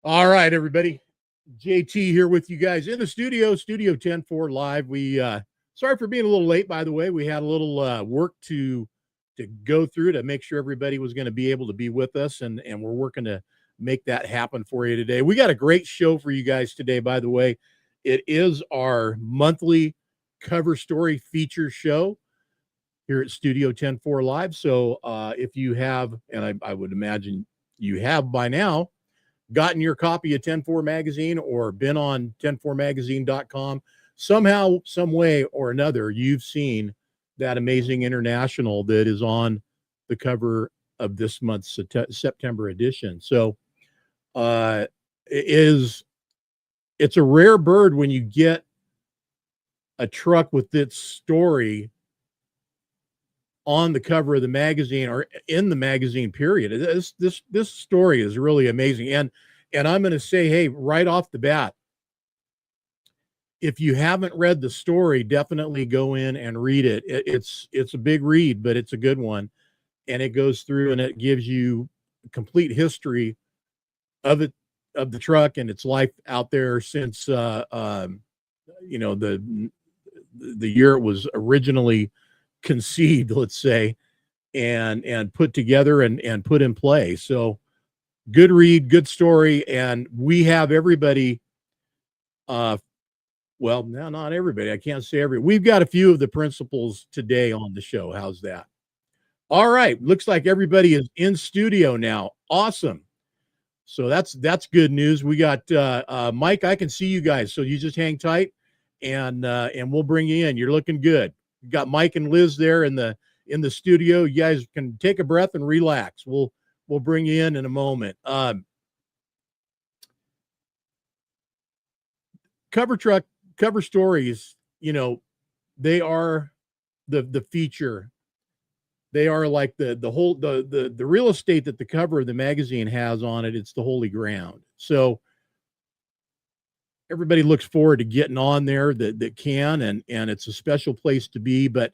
All right, everybody. JT here with you guys in the studio, Studio 10-4 live. We sorry for being a little late, by the way. We had a little work to go through to make sure everybody was going to be able to be with us, and we're working to make that happen for you today. We got a great show for you guys today, by the way. It is our monthly cover story feature show here at Studio 10-4 Live. So if you have, and I would imagine you have by now, gotten your copy of 10-4 magazine or been on 10-4magazine.com, somehow, some way or another, you've seen that amazing international that is on the cover of this month's September edition. So it's a rare bird when you get a truck with its story on the cover of the magazine or in the magazine period. This story is really amazing. And I'm going to say, hey, right off the bat, if you haven't read the story, definitely go in and read it. It's a big read, but it's a good one. And it goes through and it gives you complete history of it, of the truck and its life out there since the year it was originally conceived, let's say, and put together and put in play. So good read, good story. And we have everybody, well, no, not everybody. I can't say we've got a few of the principals today on the show. How's that? All right. Looks like everybody is in studio now. Awesome. So that's good news. We got Mike, I can see you guys. So you just hang tight and we'll bring you in. You're looking good. We got Mike and Liz there in the studio. You guys can take a breath and relax. We'll bring you in a moment. Cover stories, they are the feature. They are like the real estate that the cover of the magazine has on it. It's the holy ground. So everybody looks forward to getting on there that can, and it's a special place to be, but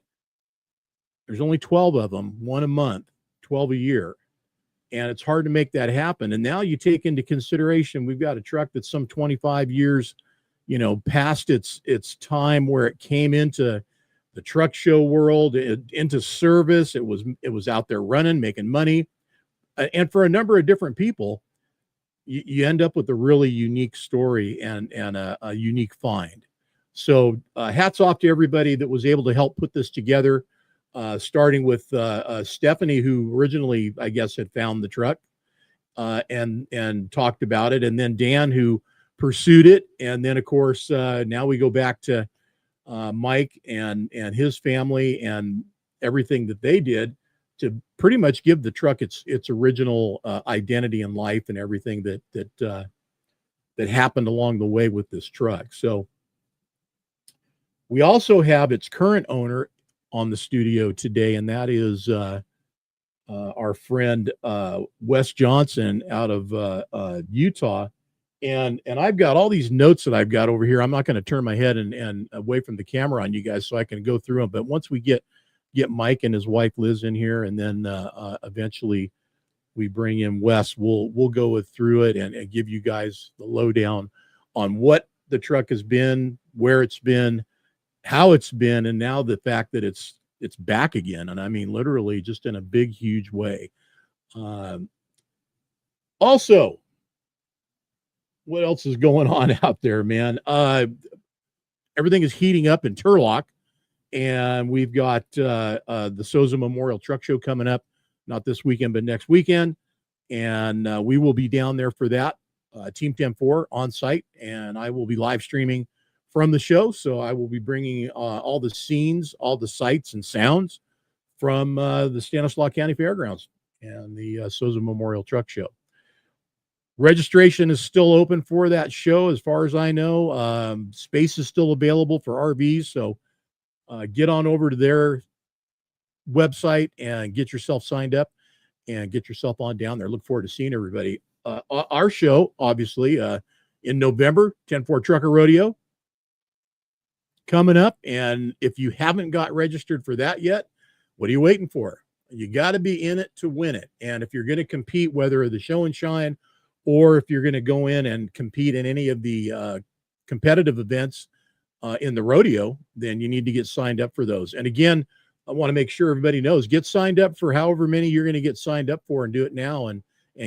there's only 12 of them, one a month, 12 a year. And it's hard to make that happen. And now you take into consideration, we've got a truck that's some 25 years, past its time where it came into the truck show world, into service. It was out there running, making money. And for a number of different people, you end up with a really unique story and a unique find. So hats off to everybody that was able to help put this together, starting with Stephanie, who originally, I guess, had found the truck and talked about it. And then Dan, who pursued it. And then, of course, now we go back to Mike and his family and everything that they did to pretty much give the truck its original identity and life and everything that happened along the way with this truck. So we also have its current owner on the studio today, and that is our friend Wes Johnson out of Utah. And I've got all these notes that I've got over here. I'm not going to turn my head and away from the camera on you guys so I can go through them. But once we get Mike and his wife Liz in here, and then eventually we bring in Wes, we'll go through it and give you guys the lowdown on what the truck has been, where it's been, how it's been, and now the fact that it's back again. And I mean, literally just in a big, huge way. Also, what else is going on out there, man? Everything is heating up in Turlock, and we've got the Souza Memorial Truck Show coming up, not this weekend, but next weekend. And we will be down there for that, Team 10-4 on site, and I will be live streaming from the show. So I will be bringing all the scenes, all the sights and sounds from the Stanislaus County Fairgrounds and the Souza Memorial Truck Show. Registration is still open for that show, as far as I know. Space is still available for RVs, so get on over to their website and get yourself signed up and get yourself on down there. Look forward to seeing everybody. Our show, obviously, in November, 10-4 Trucker Rodeo coming up. And if you haven't got registered for that yet, what are you waiting for? You got to be in it to win it. And if you're going to compete, whether the show and shine or if you're going to go in and compete in any of the competitive events in the rodeo, then you need to get signed up for those. And again, I want to make sure everybody knows, get signed up for however many you're going to get signed up for, and do it now and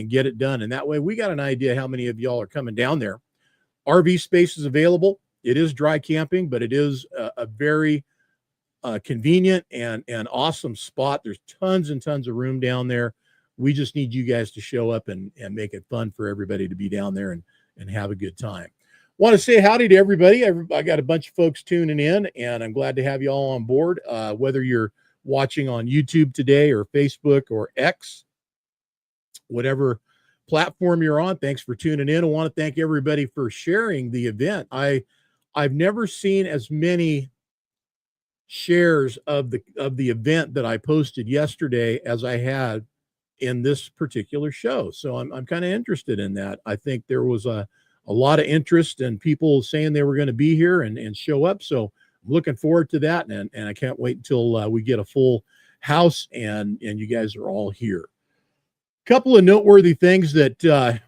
get it done. And that way we got an idea how many of y'all are coming down there. RV space is available. It is dry camping, but it is a very convenient and awesome spot. There's tons and tons of room down there. We just need you guys to show up and make it fun for everybody to be down there and have a good time. Want to say howdy to everybody. I got a bunch of folks tuning in, and I'm glad to have you all on board. Whether you're watching on YouTube today or Facebook or X, whatever platform you're on, thanks for tuning in. I want to thank everybody for sharing the event. I've never seen as many shares of the event that I posted yesterday as I had in this particular show. So I'm kind of interested in that. I think there was a lot of interest and people saying they were going to be here and show up. So I'm looking forward to that. And I can't wait until we get a full house and you guys are all here. A couple of noteworthy things that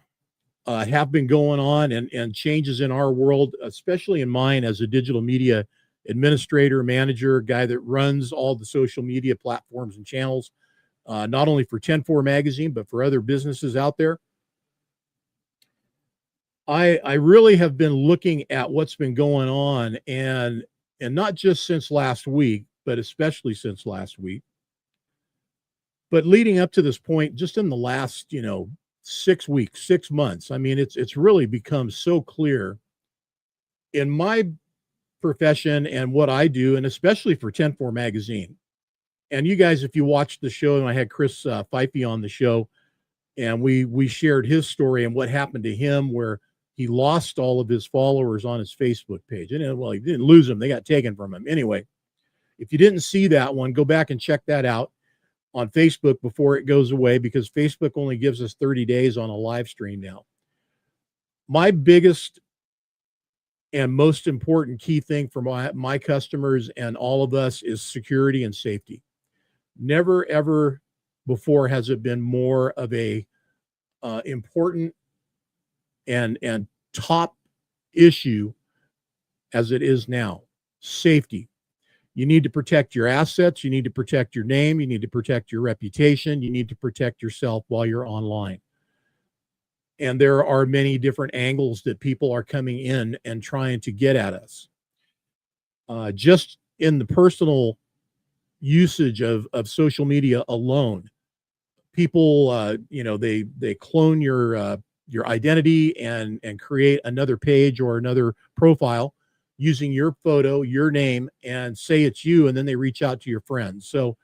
have been going on and changes in our world, especially in mine as a digital media administrator, manager, guy that runs all the social media platforms and channels, not only for 10-4 magazine, but for other businesses out there. I really have been looking at what's been going on, and not just since last week, but especially since last week, but leading up to this point, just in the last, 6 weeks, 6 months. I mean, it's really become so clear in my profession and what I do, and especially for 10-4 magazine. And you guys, if you watched the show, and I had Chris Fifey on the show, and we shared his story and what happened to him, where he lost all of his followers on his Facebook page. And well, he didn't lose them. They got taken from him. Anyway, if you didn't see that one, go back and check that out on Facebook before it goes away, because Facebook only gives us 30 days on a live stream now. My biggest and most important key thing for my customers and all of us is security and safety. Never, ever before has it been more of a important and top issue as it is now. Safety. You need to protect your assets. You need to protect your name. You need to protect your reputation. You need to protect yourself while you're online. And there are many different angles that people are coming in and trying to get at us. Just in the personal usage of social media alone, people, they clone your identity and create another page or another profile using your photo, your name, and say it's you, and then they reach out to your friends. So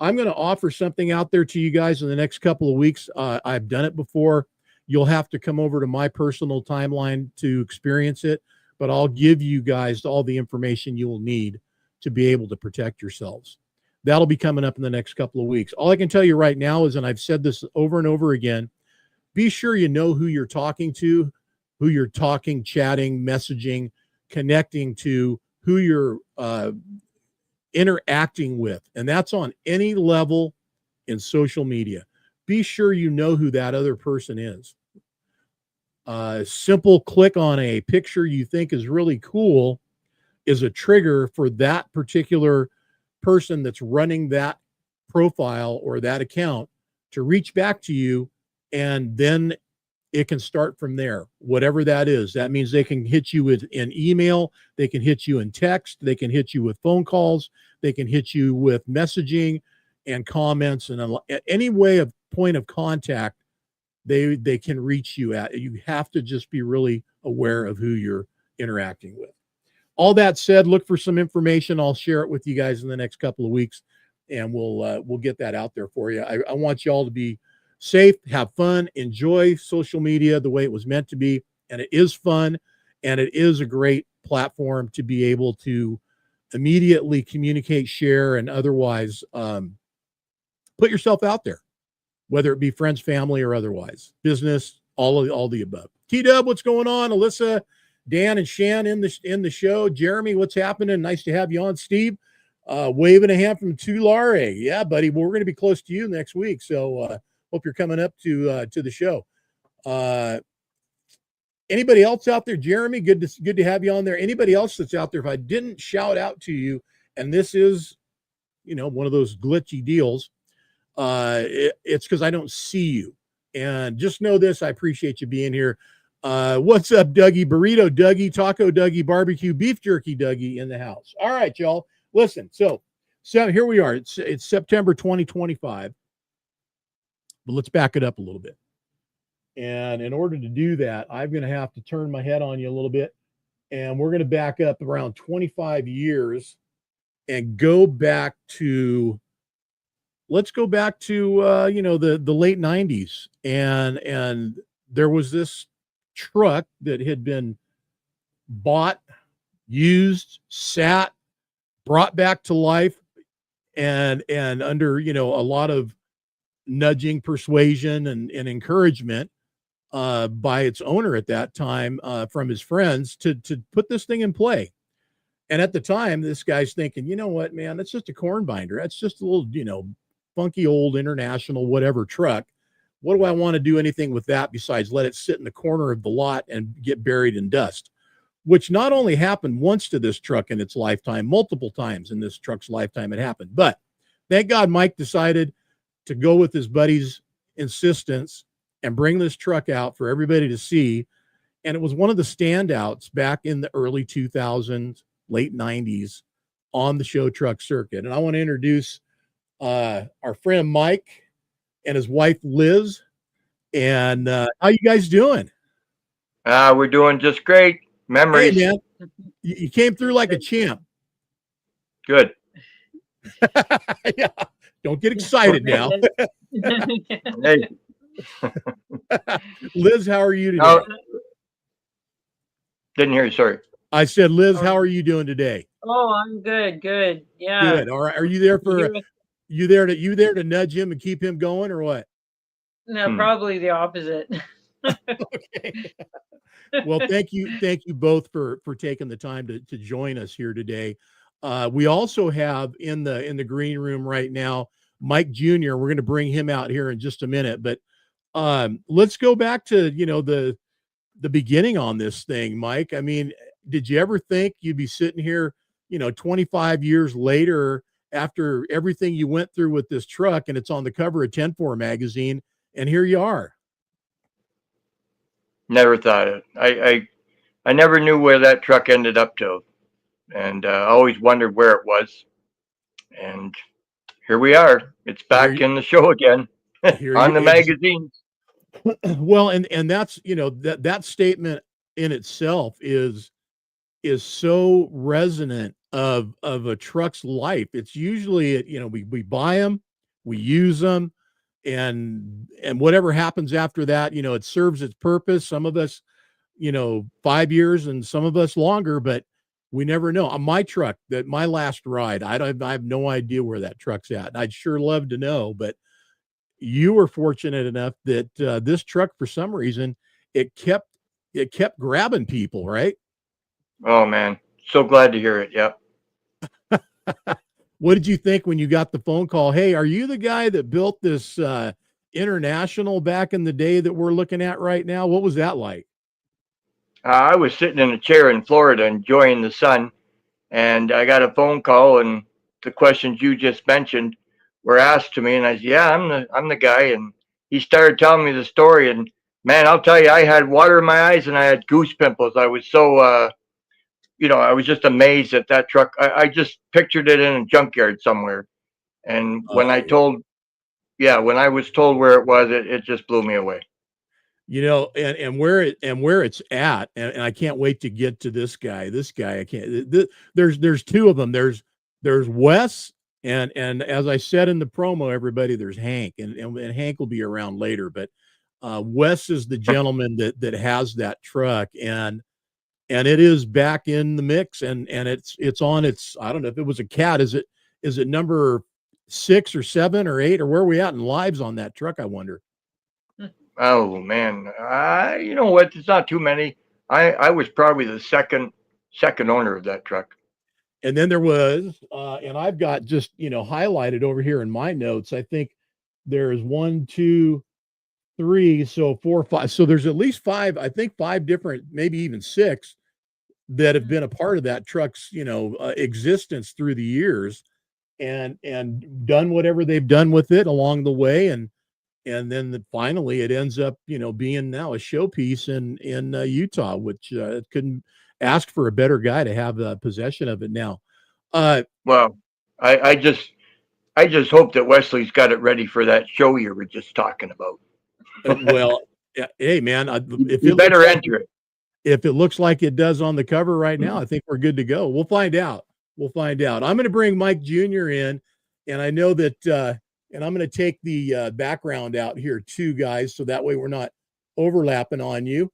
I'm going to offer something out there to you guys in the next couple of weeks. I've done it before. You'll have to come over to my personal timeline to experience it, but I'll give you guys all the information you will need to be able to protect yourselves. That'll be coming up in the next couple of weeks. All I can tell you right now is, and I've said this over and over again, be sure you know who you're talking to, who you're talking, chatting, messaging, connecting to, who you're interacting with. And that's on any level in social media. Be sure you know who that other person is. Simple click on a picture you think is really cool is a trigger for that particular person that's running that profile or that account to reach back to you, and then it can start from there, whatever that is. That means they can hit you with an email, they can hit you in text, they can hit you with phone calls, they can hit you with messaging and comments, and any way of point of contact they can reach you at. You have to just be really aware of who you're interacting with. All that said, look for some information. I'll share it with you guys in the next couple of weeks, and we'll get that out there for you. I want you all to be safe, have fun, enjoy social media the way it was meant to be. And it is fun, and it is a great platform to be able to immediately communicate, share, and otherwise put yourself out there, whether it be friends, family, or otherwise, business, all the above. T-Dub, what's going on? Alyssa, Dan, and Shan in the show. Jeremy, what's happening? Nice to have you on. Steve, waving a hand from Tulare. Yeah, buddy. Well, we're going to be close to you next week, so hope you're coming up to the show. Anybody else out there? Jeremy, good to have you on there. Anybody else that's out there? If I didn't shout out to you, and this is, one of those glitchy deals, it's because I don't see you. And just know this: I appreciate you being here. What's up, Dougie? Burrito Dougie, Taco Dougie, Barbecue Beef Jerky Dougie in the house. All right, y'all. Listen, so here we are. It's September 2025, but let's back it up a little bit. And in order to do that, I'm going to have to turn my head on you a little bit, and we're going to back up around 25 years and go back to. Let's go back to the late 90s, and there was this truck that had been bought, used, sat, brought back to life, and under a lot of nudging, persuasion, and encouragement by its owner at that time, from his friends, to put this thing in play. And at the time, this guy's thinking, you know what, man, that's just a corn binder. That's just a little, funky old International whatever truck. What do I want to do anything with that besides let it sit in the corner of the lot and get buried in dust? Which not only happened once to this truck in its lifetime, multiple times in this truck's lifetime it happened. But thank God Mike decided to go with his buddy's insistence and bring this truck out for everybody to see. And it was one of the standouts back in the early 2000s, late 90s on the show truck circuit. And I want to introduce our friend Mike and his wife Liz. And how you guys doing? We're doing just great. Memories. Hey, man, you came through like a champ. Good. Yeah. Don't get excited now. Hey. Liz, how are you today? Didn't hear you. Sorry. I said, Liz, how are you doing today? Oh, I'm good. Good. Yeah. Good. All right. Are you there for you there to nudge him and keep him going, or what? No, probably the opposite. Okay. Well, thank you both for taking the time to join us here today. We also have in the green room right now Mike Jr. We're going to bring him out here in just a minute, but let's go back to the beginning on this thing, Mike. I mean, did you ever think you'd be sitting here 25 years later after everything you went through with this truck, and it's on the cover of 10-4 magazine, and here you are? Never thought it. I never knew where that truck ended up to, and I always wondered where it was. And here we are. It's back in the show again on the magazines. Well, and that's that statement in itself is so resonant of a truck's life. It's usually we buy them, we use them, and whatever happens after that, it serves its purpose. Some of us 5 years, and some of us longer, but we never know. On my truck, that my last ride, I have no idea where that truck's at. I'd sure love to know, but you were fortunate enough that this truck, for some reason, it kept grabbing people, right? Oh man, so glad to hear it. Yep. What did you think when you got the phone call? Hey, are you the guy that built this International back in the day that we're looking at right now? What was that like? I was sitting in a chair in Florida enjoying the sun, and I got a phone call, and the questions you just mentioned were asked to me, and I said, "Yeah, I'm the guy." And he started telling me the story, and man, I'll tell you, I had water in my eyes and I had goose pimples. I was so, I was just amazed at that truck. I just pictured it in a junkyard somewhere, and when I was told where it was, it just blew me away. And where it's at, and I can't wait to get to this guy. I can't. There's two of them. There's Wes, and as I said in the promo, everybody, there's Hank, and Hank will be around later. But Wes is the gentleman that has that truck, and it is back in the mix, and it's on its. I don't know if it was a cat. Is it number 6 or 7 or 8, or where are we at in lives on that truck, I wonder? Oh man, you know what? It's not too many. I was probably the second owner of that truck. And then there was, and I've got just highlighted over here in my notes. I think there's 1, 2, 3, so 4, 5. So there's at least 5, I think 5 different, maybe even 6 that have been a part of that truck's, existence through the years, and done whatever they've done with it along the way, and then finally it ends up, being now a showpiece in Utah, which couldn't ask for a better guy to have possession of it now. Well, I just hope that Wesley's got it ready for that show you were just talking about. Well, hey man, if you better enter it. If it looks like it does on the cover right now, I think we're good to go. We'll find out. I'm going to bring Mike Jr. in, and I know that, and I'm going to take the background out here too, guys, so that way we're not overlapping on you.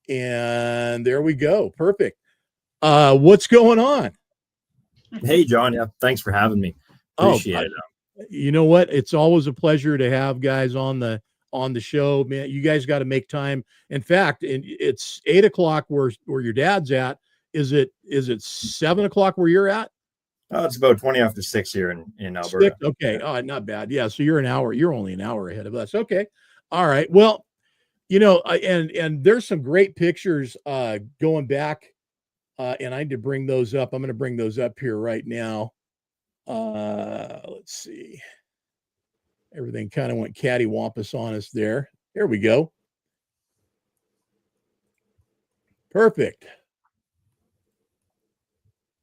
And there we go. Perfect. What's going on? Hey, John. Yeah, thanks for having me. Appreciate it. You know what? It's always a pleasure to have guys on the show, man. You guys got to make time. In fact, it's 8:00 where your dad's at. Is it 7:00 where you're at? Oh, it's about 20 after 6 here in Alberta. 6? Okay. Oh, not bad. Yeah. So you're only an hour ahead of us. Okay. All right. Well, and there's some great pictures going back, and I need to bring those up. I'm going to bring those up here right now. Let's see. Everything kind of went cattywampus on us there. There we go. Perfect. Of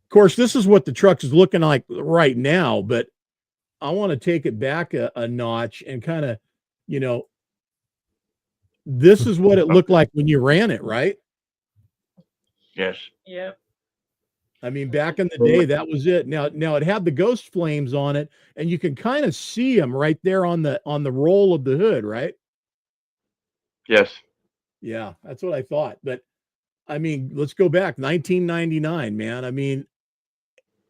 course, this is what the truck is looking like right now, but I want to take it back a notch and kind of, this is what it looked like when you ran it, right? Yes. Yep. I mean, back in the day, that was it. Now it had the ghost flames on it, and you can kind of see them right there on the roll of the hood, right? Yes. Yeah, that's what I thought. But I mean, let's go back 1999, man. I mean,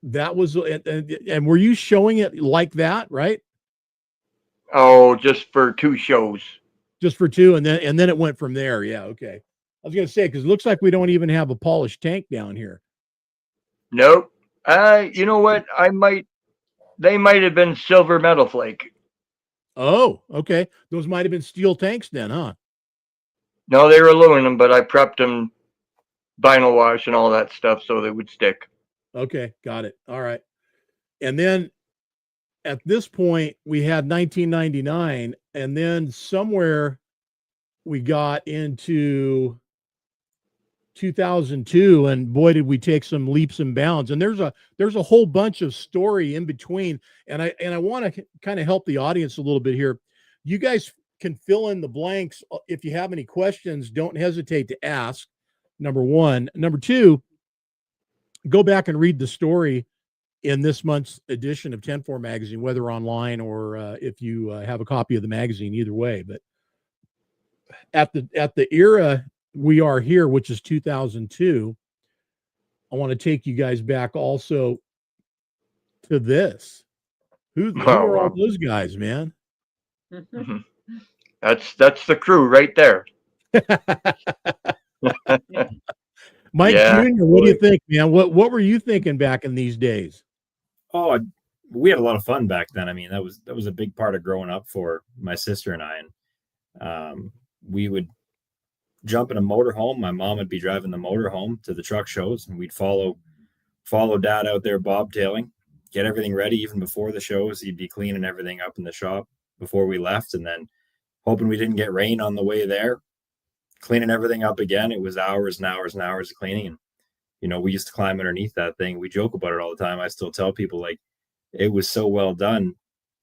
that was, and were you showing it like that, right? Oh, just for 2 shows. Just for 2, and then it went from there. Yeah, okay. I was gonna say, because it looks like we don't even have a polished tank down here. Nope. You know what? They might have been silver metal flake. Oh, okay. Those might have been steel tanks then, huh? No, they were aluminum, but I prepped them vinyl wash and all that stuff so they would stick. Okay, got it. All right. And then at this point, we had 1999, and then somewhere we got into 2002, and boy, did we take some leaps and bounds. And there's a whole bunch of story in between, and I want to kind of help the audience a little bit here. You guys can fill in the blanks. If you have any questions, don't hesitate to ask. Number one. Number two, go back and read the story in this month's edition of 10-4 magazine, whether online or if you have a copy of the magazine, either way. But at the era we are here, which is 2002, I want to take you guys back also to this. Who are all those guys, man? That's the crew right there. Mike Jr., what do you think, man? What were you thinking back in these days? Oh, we had a lot of fun back then. I mean, that was a big part of growing up for my sister and I. And we would jump in a motorhome. My mom would be driving the motorhome to the truck shows, and we'd follow Dad out there bobtailing, get everything ready even before the shows. He'd be cleaning everything up in the shop before we left, and then hoping we didn't get rain on the way there, cleaning everything up again. It was hours and hours and hours of cleaning. And, we used to climb underneath that thing. We joke about it all the time. I still tell people, like, it was so well done.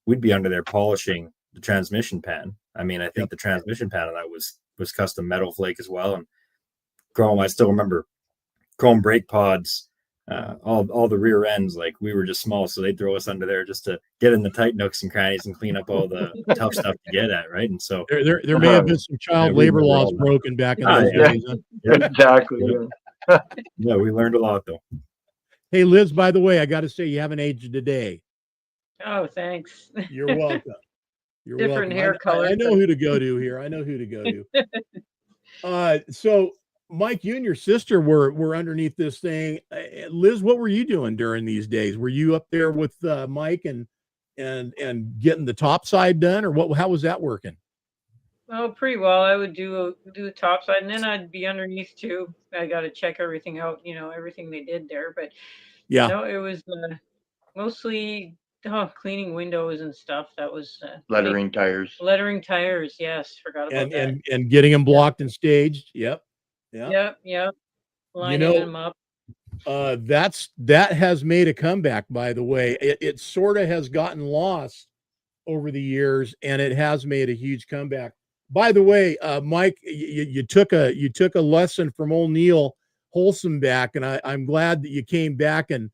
We'd be under there polishing the transmission pan. I mean, I think the transmission pan on that was custom metal flake as well. And chrome, I still remember chrome brake pods, all the rear ends. Like, we were just small, so they'd throw us under there just to get in the tight nooks and crannies and clean up all the tough stuff to get at, right? And so there may have been some child labor laws broken back in those days. Huh? Exactly. Yeah, we learned a lot though. Hey, Liz, by the way, I got to say, you haven't aged a day. Oh, thanks. You're welcome. You're Different welcome. hair color. I know who to go to here. So Mike, you and your sister were underneath this thing. Liz, what were you doing during these days? Were you up there with Mike and getting the top side done, or what? How was that working? Oh, pretty well. I would do a top side, and then I'd be underneath too. I got to check everything out, everything they did there. But Yeah. no, it was mostly cleaning windows and stuff. That was Lettering tires. lettering tires. Yes, forgot about And that. and getting them blocked and staged. Yep. Yeah. Yep. You Lining know, them up. that has made a comeback, by the way. It sort of has gotten lost over the years, and it has made a huge comeback. By the way, Mike, you took a lesson from old Neil Wholesome back, and I'm glad that you came back and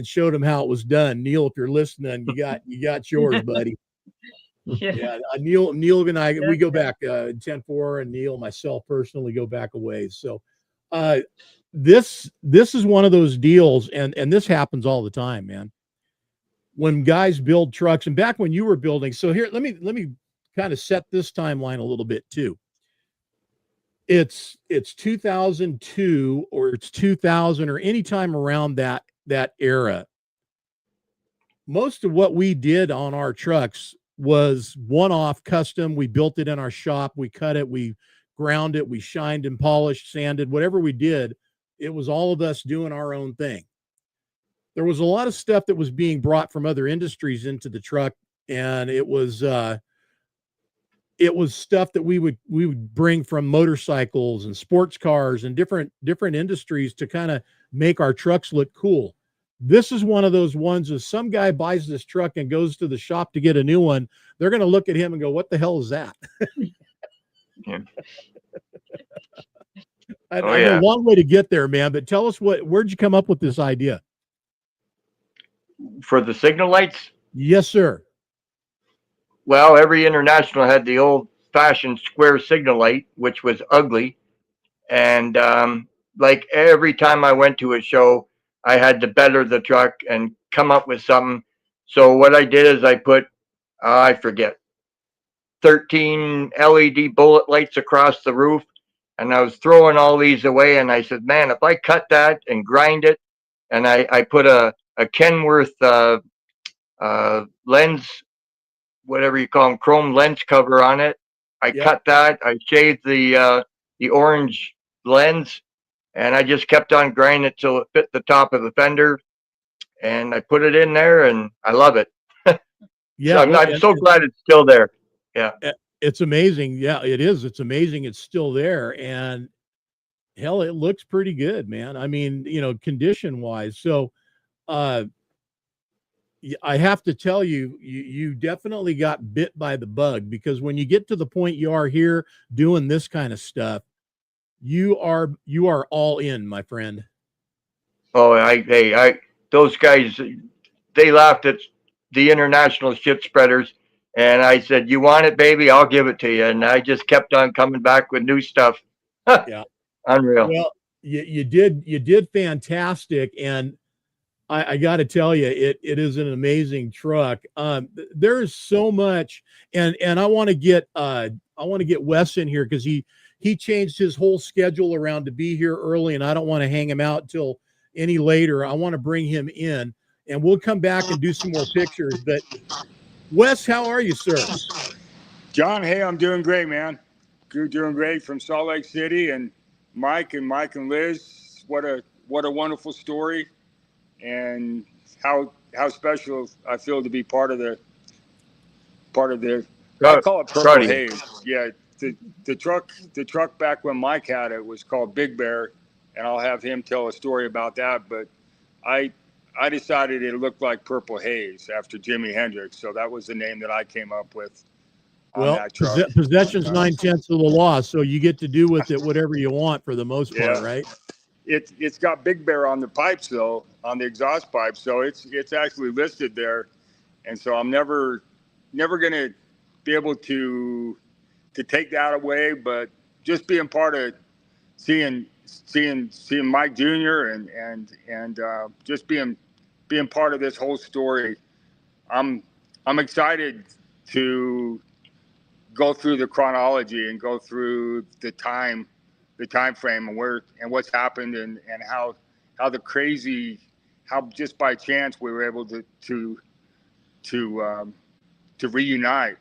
showed him how it was done. Neil, if you're listening, you got yours, buddy. Yeah. Yeah, Neil and I, we go Yeah. back 10-4, and Neil, myself personally, go back a ways. So uh, this is one of those deals, and this happens all the time, man. When guys build trucks, and back when you were building, so here, let me kind of set this timeline a little bit too. It's 2002 or it's 2000 or any time around that era. Most of what we did on our trucks was one-off custom. We built it in our shop. We cut it. We ground it. We shined and polished, sanded, whatever we did. It was all of us doing our own thing. There was a lot of stuff that was being brought from other industries into the truck, and it was stuff that we would bring from motorcycles and sports cars and different industries to kind of make our trucks look cool. This is one of those ones. If some guy buys this truck and goes to the shop to get a new one, they're going to look at him and go, "What the hell is that?" Yeah. I know a long way to get there, man. But tell us, where'd you come up with this idea? For the signal lights? Yes, sir. Well, every International had the old-fashioned square signal light, which was ugly. And like every time I went to a show, I had to better the truck and come up with something. So what I did is I put, I forget, 13 LED bullet lights across the roof. And I was throwing all these away. And I said, man, if I cut that and grind it, and I put a Kenworth lens, whatever you call them, chrome lens cover on it. I cut that. I shaved the orange lens, and I just kept on grinding it till it fit the top of the fender. And I put it in there, and I love it. Yeah, so I'm so glad it's still there. Yeah, it's amazing. Yeah, it is. It's amazing. It's still there, and hell, it looks pretty good, man. I mean, condition wise. So, I have to tell you, you definitely got bit by the bug, because when you get to the point you are here doing this kind of stuff, you are all in, my friend. Oh, those guys, they laughed at the International ship spreaders, and I said, "You want it, baby? I'll give it to you." And I just kept on coming back with new stuff. Yeah, unreal. Well, you did fantastic, and I got to tell you, it is an amazing truck. There's so much, and I want to get Wes in here, because he changed his whole schedule around to be here early, and I don't want to hang him out till any later. I want to bring him in, and we'll come back and do some more pictures. But Wes, how are you, sir? John, hey, I'm doing great, man. You're doing great from Salt Lake City, and Mike and Liz. What a wonderful story, and how special I feel to be part of the. I call it Purple Haze. Yeah, the truck back when Mike had it was called Big Bear, and I'll have him tell a story about that. But I decided it looked like Purple Haze after Jimi Hendrix, so that was the name that I came up with. Well, possession's 9/10 of the law, so you get to do with it whatever you want for the most part, right? It's got Big Bear on the pipes, though, on the exhaust pipe, so it's actually listed there, and so I'm never gonna be able to take that away. But just being part of seeing Mike Jr. and just being part of this whole story, I'm excited to go through the chronology and go through the time frame and what's happened and how just by chance we were able to reunite.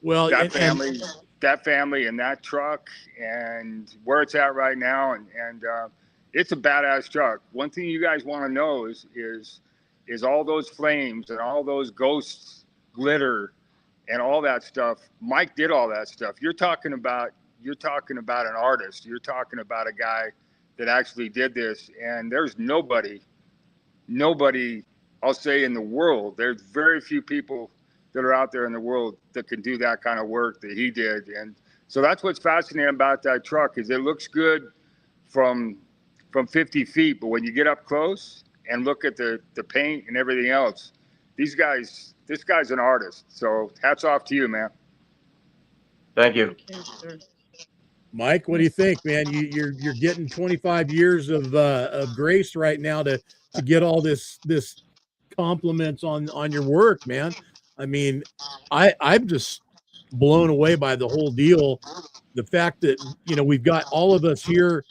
Well, that family. that family and that truck and where it's at right now. And it's a badass truck. One thing you guys want to know is all those flames and all those ghosts, glitter, and all that stuff. Mike did all that stuff. You're talking about an artist. You're talking about a guy that actually did this. And there's nobody, I'll say, in the world. There's very few people that are out there in the world that can do that kind of work that he did. And so that's what's fascinating about that truck, is it looks good from 50 feet, but when you get up close and look at the paint and everything else, this guy's an artist. So hats off to you, man. Thank you. Mike, what do you think, man? You're getting 25 years of grace right now to get all this compliments on your work, man. I mean, I'm just blown away by the whole deal. The fact that, you know, we've got all of us here.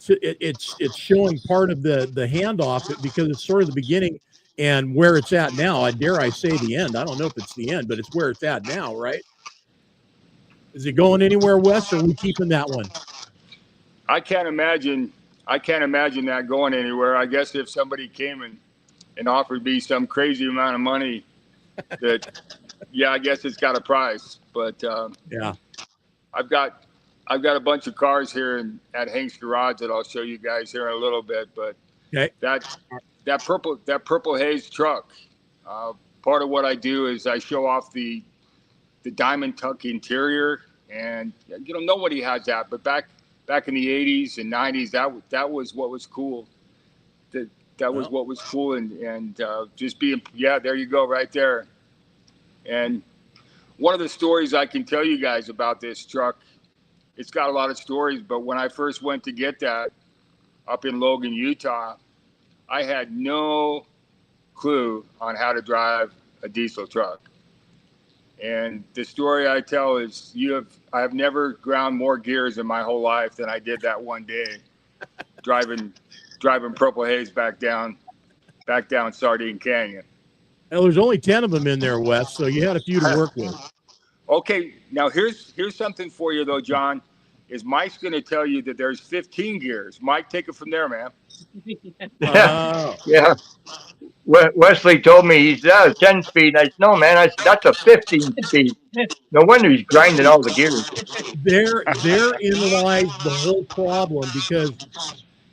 It's showing part of the handoff, because it's sort of the beginning and where it's at now. I say the end. I don't know if it's the end, but it's where it's at now, right? Is it going anywhere, Wes, or are we keeping that one? I can't imagine that going anywhere. I guess if somebody came and offered me some crazy amount of money, that yeah, I guess it's got a price. But yeah, I've got a bunch of cars here at Hank's Garage that I'll show you guys here in a little bit. But okay. that purple Haze truck. Part of what I do is I show off the diamond tuck interior, and you know, nobody has that. But back in the 80s and 90s, that was what was cool. That was what was cool, and just being, yeah, there you go, right there. And one of the stories I can tell you guys about this truck, it's got a lot of stories, but when I first went to get that up in Logan, Utah, I had no clue on how to drive a diesel truck. And the story I tell is I have never ground more gears in my whole life than I did that one day driving Purple Haze back down Sardine Canyon. Well, there's only 10 of them in there, Wes, so you had a few to work with. Okay, now here's something for you though, John. Is Mike's going to tell you that there's 15 gears. Mike, take it from there, man. Yeah. Wesley told me he's 10 speed. I said, no, man, that's a 15 speed. No wonder he's grinding all the gears. Therein lies the whole problem, because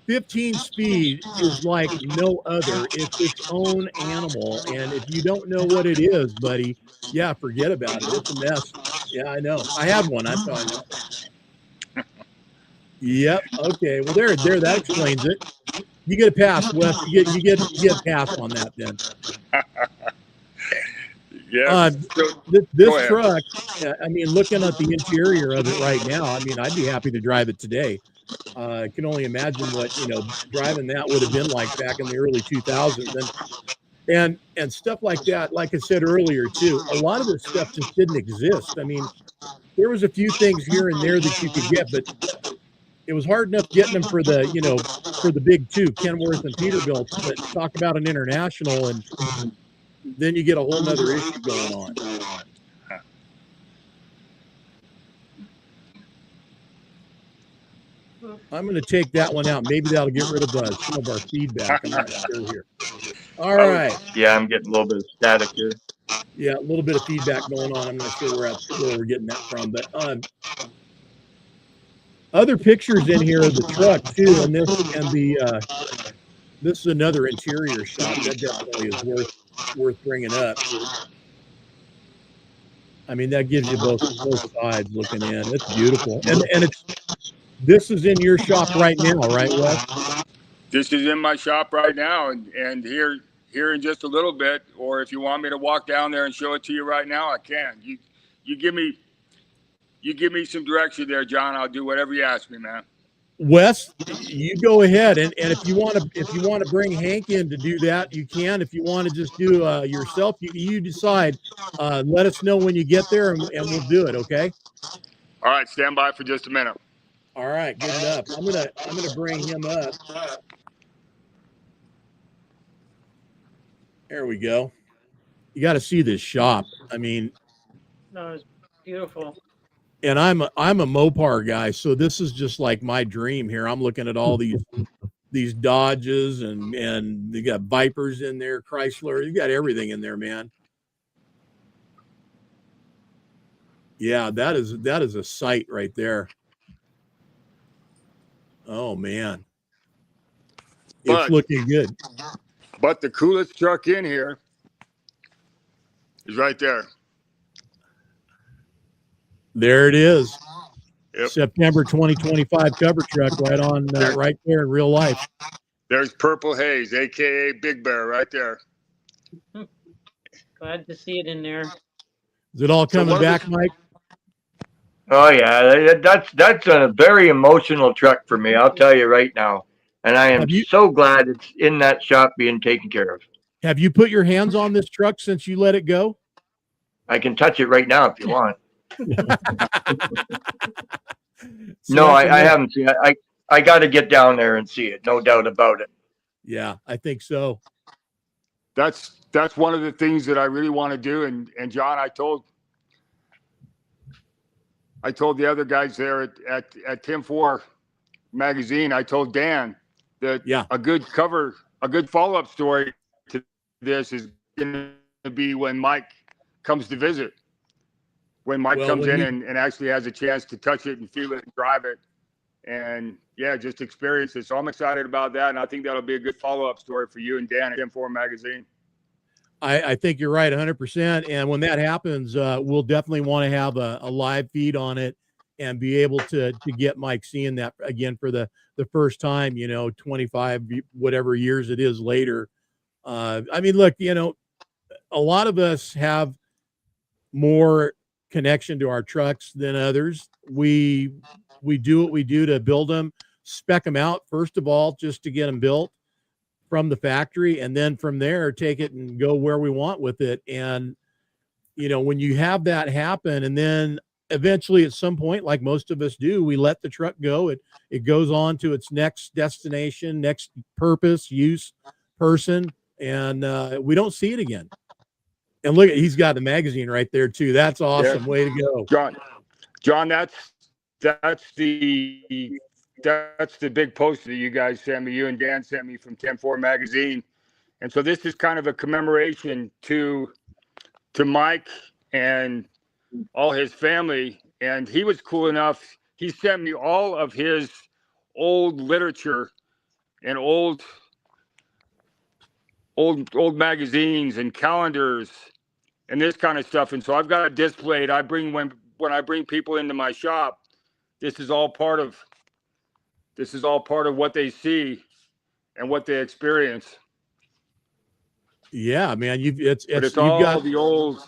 15 speed is like no other. It's its own animal. And if you don't know what it is, buddy, yeah, forget about it. It's a mess. Yeah, I know. I had one. That's how I know. Yep. Okay. Well, there. That explains it. You get a pass, Wes. You get a pass on that then. Yeah. This truck, I mean, looking at the interior of it right now, I mean, I'd be happy to drive it today. I can only imagine what, you know, driving that would have been like back in the early 2000s, and stuff like that. Like I said earlier too, a lot of this stuff just didn't exist. I mean, there was a few things here and there that you could get, but it was hard enough getting them for the big two, Kenworth and Peterbilt. But talk about an international, and then you get a whole nother issue going on. I'm going to take that one out. Maybe that'll get rid of some of our feedback. I'm not sure here. All right. Yeah, I'm getting a little bit of static here. Yeah, a little bit of feedback going on. I'm not sure where we're getting that from, but other pictures in here of the truck too, and this is another interior shot that definitely is worth bringing up. I mean, that gives you both sides looking in. It's beautiful, and this is in your shop right now, right, Wes? This is in my shop right now, and here in just a little bit, or if you want me to walk down there and show it to you right now, I can. You give me some direction there, John. I'll do whatever you ask me, man. Wes, you go ahead, and if you want to bring Hank in to do that, you can. If you want to just do yourself, you decide. Let us know when you get there, and we'll do it. Okay. All right, stand by for just a minute. All right, good enough. I'm gonna bring him up. There we go. You got to see this shop. I mean, No, it's beautiful. And I'm a Mopar guy, so this is just like my dream here. I'm looking at all these Dodges and they got Vipers in there, Chrysler. You got everything in there, man. Yeah, that is a sight right there. Oh man, it's looking good. But the coolest truck in here is right there. There it is. Yep. September 2025 cover truck right on right there in real life. There's Purple Haze, aka Big Bear, right there. Glad to see it in there. Is it all coming back, Mike? Oh yeah, that's a very emotional truck for me. I'll tell you right now, and I am so glad it's in that shop being taken care of. Have you put your hands on this truck since you let it go? I can touch it right now if you want. So no, I haven't seen it. I got to get down there and see it. No doubt about it. Yeah, I think so. That's one of the things that I really want to do. And John, I told the other guys there at Tim 4 magazine, I told Dan that a good follow-up story to this is going to be when Mike comes to visit. When Mike comes in and actually has a chance to touch it and feel it and drive it and just experience it. So I'm excited about that. And I think that'll be a good follow-up story for you and Dan at Tim 4 magazine. I think you're right 100%. And when that happens, we'll definitely want to have a live feed on it and be able to get Mike seeing that again for the first time, 25, whatever years it is later. I mean, look, a lot of us have more connection to our trucks than others. We do what we do to build them, spec them out, first of all, just to get them built from the factory. And then from there, take it and go where we want with it. And, when you have that happen, and then eventually at some point, like most of us do, we let the truck go. It goes on to its next destination, next purpose, use, person, and we don't see it again. And look, he's got the magazine right there too. That's awesome. Way to go. John, that's the big poster that you guys sent me, you and Dan sent me from Tim 4 magazine. And so this is kind of a commemoration to Mike and all his family. And he was cool enough. He sent me all of his old literature and old magazines and calendars and this kind of stuff. And so I've got it displayed. I bring when I bring people into my shop, this is all part of what they see and what they experience. Yeah, man, it's all got the old.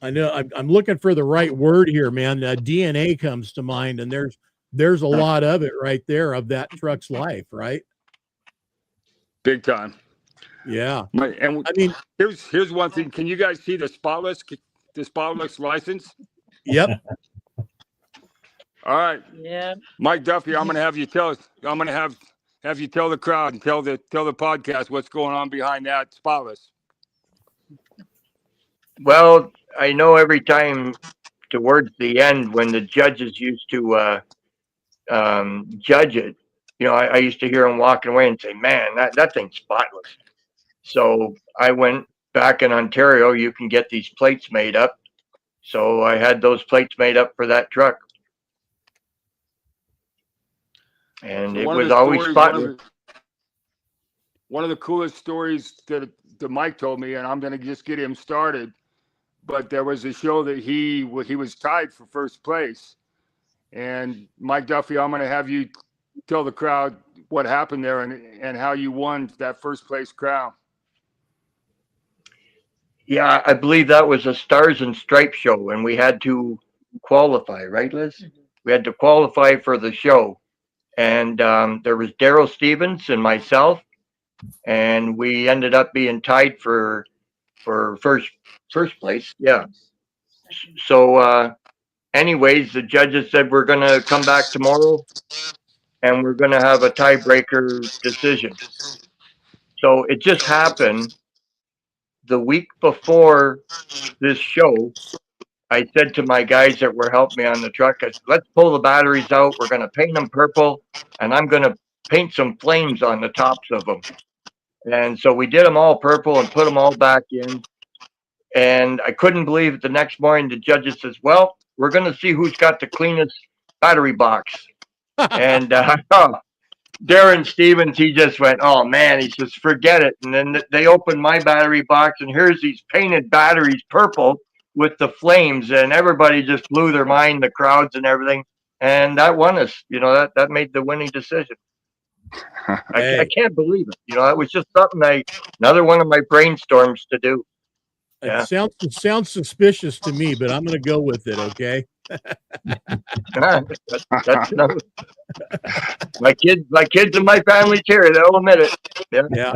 I know I'm looking for the right word here, man. DNA comes to mind, and there's a lot of it right there of that truck's life, right? Big time. Yeah. And I mean, here's one thing. Can you guys see the spotless license? Yep. All right. Yeah. Mike Duffy, I'm gonna have you tell the crowd and tell the podcast what's going on behind that spotless. Well, I know every time towards the end when the judges used to judge it, I used to hear them walking away and say, "Man, that thing's spotless." So I went back in Ontario. You can get these plates made up. So I had those plates made up for that truck. And it was always spotless. One of the coolest stories that Mike told me, and I'm going to just get him started, but there was a show that he was tied for first place. And Mike Duffy, I'm going to have you tell the crowd what happened there and how you won that first place crown. Yeah, I believe that was a Stars and Stripes show, and we had to qualify, right, Liz? We had to qualify for the show. And there was Daryl Stevens and myself, and we ended up being tied for first place. Yeah. So anyways, the judges said we're going to come back tomorrow and we're going to have a tiebreaker decision. So it just happened the week before this show, I said to my guys that were helping me on the truck, I said, let's pull the batteries out. We're going to paint them purple, and I'm going to paint some flames on the tops of them. And so we did them all purple and put them all back in. And I couldn't believe it. The next morning, the judges says, well, we're going to see who's got the cleanest battery box. And Darren Stevens, he just went, oh man, he says, forget it. And then they opened my battery box, and here's these painted batteries purple with the flames, and everybody just blew their mind, the crowds and everything. And that won us. That made the winning decision. Hey. I can't believe it. That was just something another one of my brainstorms to do. Yeah. It sounds suspicious to me, but I'm going to go with it. Okay. That's my kids and my family's here. They'll admit it. Yeah.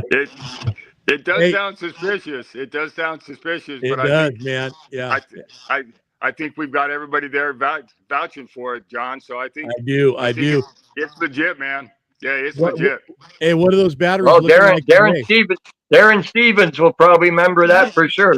It does sound suspicious. It does sound suspicious. It but does, I think, man. Yeah. I think we've got everybody there vouching for it, John. So I think I do. It's legit, man. Yeah, it's legit. Hey, what are those batteries? Well, looking like today? Darren Stevens will probably remember that for sure.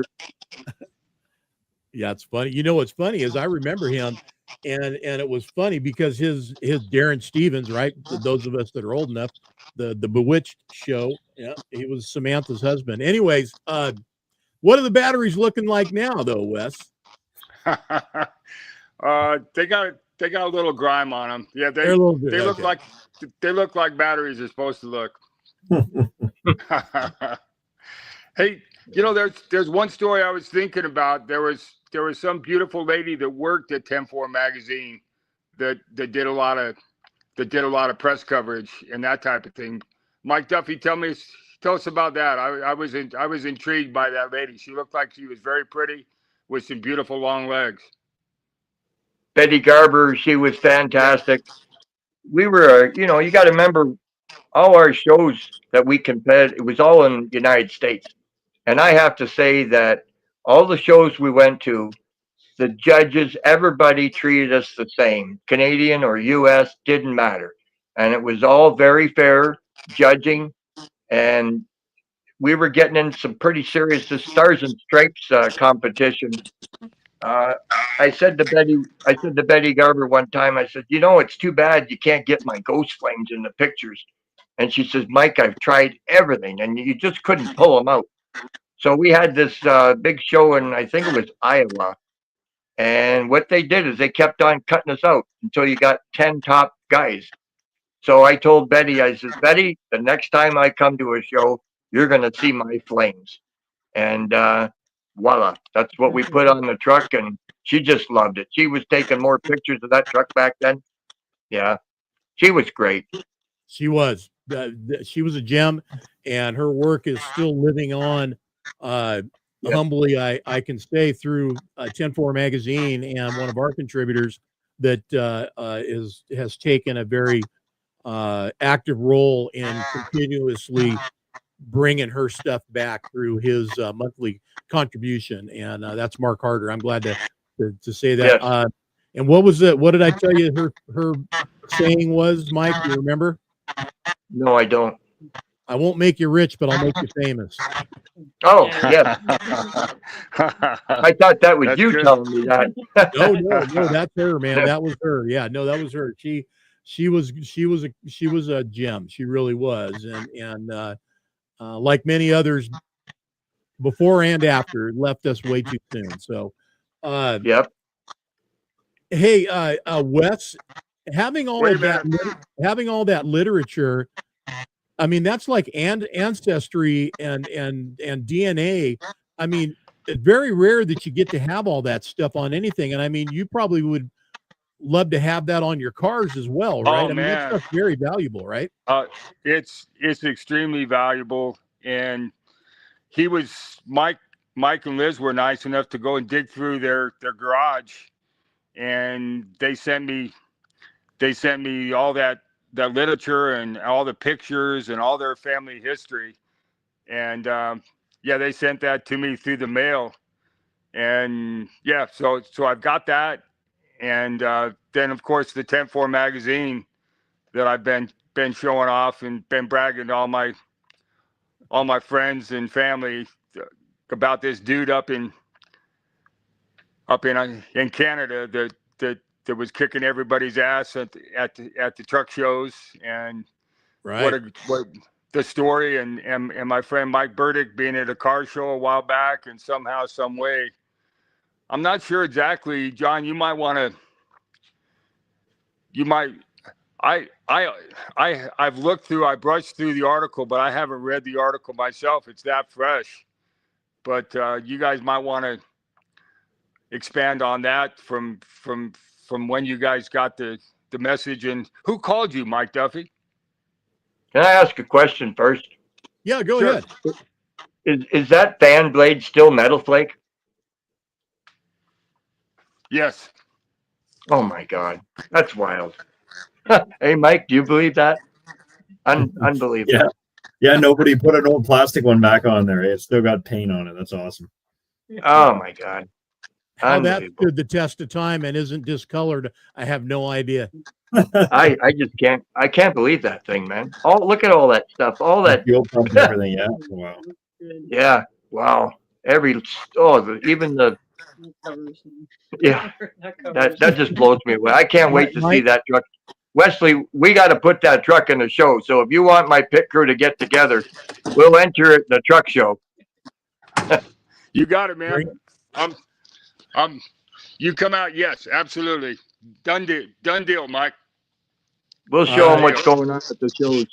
Yeah, it's funny. What's funny is I remember him, and it was funny because his Darren Stevens, right? Those of us that are old enough, the Bewitched show. Yeah, he was Samantha's husband. Anyways, what are the batteries looking like now, though, Wes? They got a little grime on them. Yeah, they look like batteries are supposed to look. Hey, there's one story I was thinking about. There was some beautiful lady that worked at 10-4 magazine that did a lot of press coverage and that type of thing. Mike Duffy, tell us about that. I was intrigued by that lady. She looked like she was very pretty with some beautiful long legs. Betty Garber, she was fantastic. We were, you got to remember, all our shows that we competed, it was all in the United States. And I have to say that all the shows we went to, the judges, everybody treated us the same. Canadian or US, didn't matter. And it was all very fair judging. And we were getting in some pretty serious Stars and Stripes competition. I said to Betty Garber one time, I said, it's too bad you can't get my ghost flames in the pictures. And she says, Mike, I've tried everything, and you just couldn't pull them out. So we had this big show in, I think it was Iowa. And what they did is they kept on cutting us out until you got 10 top guys. So I told Betty, I said, Betty, the next time I come to a show, you're going to see my flames. And voila, that's what we put on the truck. And she just loved it. She was taking more pictures of that truck back then. Yeah, she was great. She was. She was a gem, and her work is still living on. Humbly, I can say through 10-4 magazine and one of our contributors that has taken a very active role in continuously bringing her stuff back through his monthly contribution, and that's Mark Harder. I'm glad to say that. Yes. And what was it? What did I tell you her saying was, Mike? You remember? No, I don't. I won't make you rich, but I'll make you famous. Oh, yeah. I thought that was you telling me that. No, that's her, man. That was her. Yeah, no, that was her. She was a gem. She really was, and like many others, before and after, left us way too soon. So, yep. Hey, Wes, having all that literature. I mean, that's like ancestry and DNA. I mean, it's very rare that you get to have all that stuff on anything. And I mean, you probably would love to have that on your cars as well, right? Oh, I mean, that stuff's very valuable, right? It's extremely valuable. And Mike and Liz were nice enough to go and dig through their garage, and they sent me all that literature and all the pictures and all their family history. And they sent that to me through the mail. And so I've got that. And then of course the 10-4 magazine that I've been showing off and been bragging to all my friends and family about this dude up in Canada that was kicking everybody's ass at the truck shows, and Right. what the story, and my friend Mike Burdick being at a car show a while back, and somehow, some way, I'm not sure exactly, John. I've looked through, I brushed through the article, but I haven't read the article myself. It's that fresh, but you guys might want to expand on that from when you guys got the message. And who called you, Mike Duffy? Can I ask a question first? Yeah, go Sure. ahead. Is that fan blade still Metal Flake? Yes. Oh my God, that's wild. Hey, Mike, do you believe that? Unbelievable. Yeah. Yeah, nobody put an old plastic one back on there. It's still got paint on it. That's awesome. Oh my God. How that Unbelievable. stood the test of time and isn't discolored, I have no idea. I just can't believe that thing, man. Oh, look at all that stuff. All that. Fuel pump and everything. Yeah. Wow. Yeah. Wow. Even the, yeah, that just blows me away. I can't wait to see Mike? that truck. Wesley, we got to put that truck in the show. So if you want my pit crew to get together, we'll enter it in the truck show. You got it, man. You come out. Yes, absolutely. Done deal, Mike. We'll show them what's going on at the shows.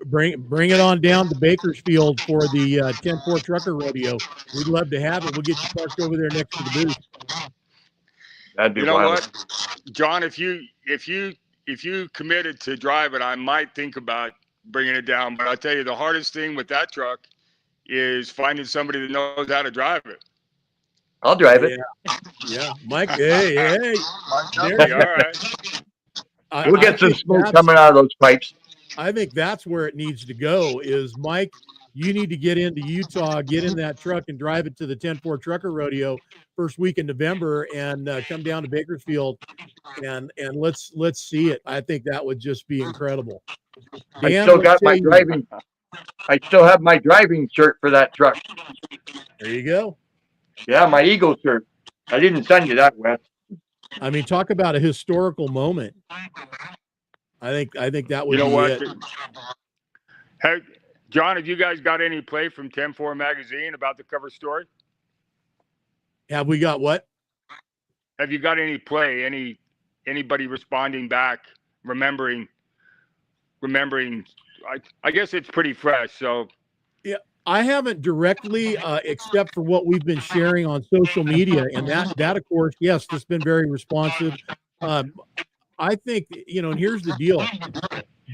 Bring it on down to Bakersfield for the 10-4 Trucker Rodeo. We'd love to have it. We'll get you parked over there next to the booth. That'd be You know wild. what, John? If you committed to drive it, I might think about bringing it down. But I tell you, the hardest thing with that truck is finding somebody that knows how to drive it. I'll drive it. Yeah, Mike. Hey. All right. We'll get some smoke coming out of those pipes. I think that's where it needs to go. Is Mike? You need to get into Utah, get in that truck, and drive it to the 10-4 Trucker Rodeo first week in November, and come down to Bakersfield, and let's see it. I think that would just be incredible. I Dan, still what got say my you? driving. I still have my driving shirt for that truck. There you go. Yeah, my Eagle shirt. I didn't send you that, Wes. I mean, talk about a historical moment. I think that would You know be what? it. Hey, John, have you guys got any play from 10-4 magazine about the cover story? Have we got what? Have you got any play? Anybody responding back? Remembering? I guess it's pretty fresh. So I haven't directly, except for what we've been sharing on social media, and that of course, yes, it's been very responsive. I think, and here's the deal: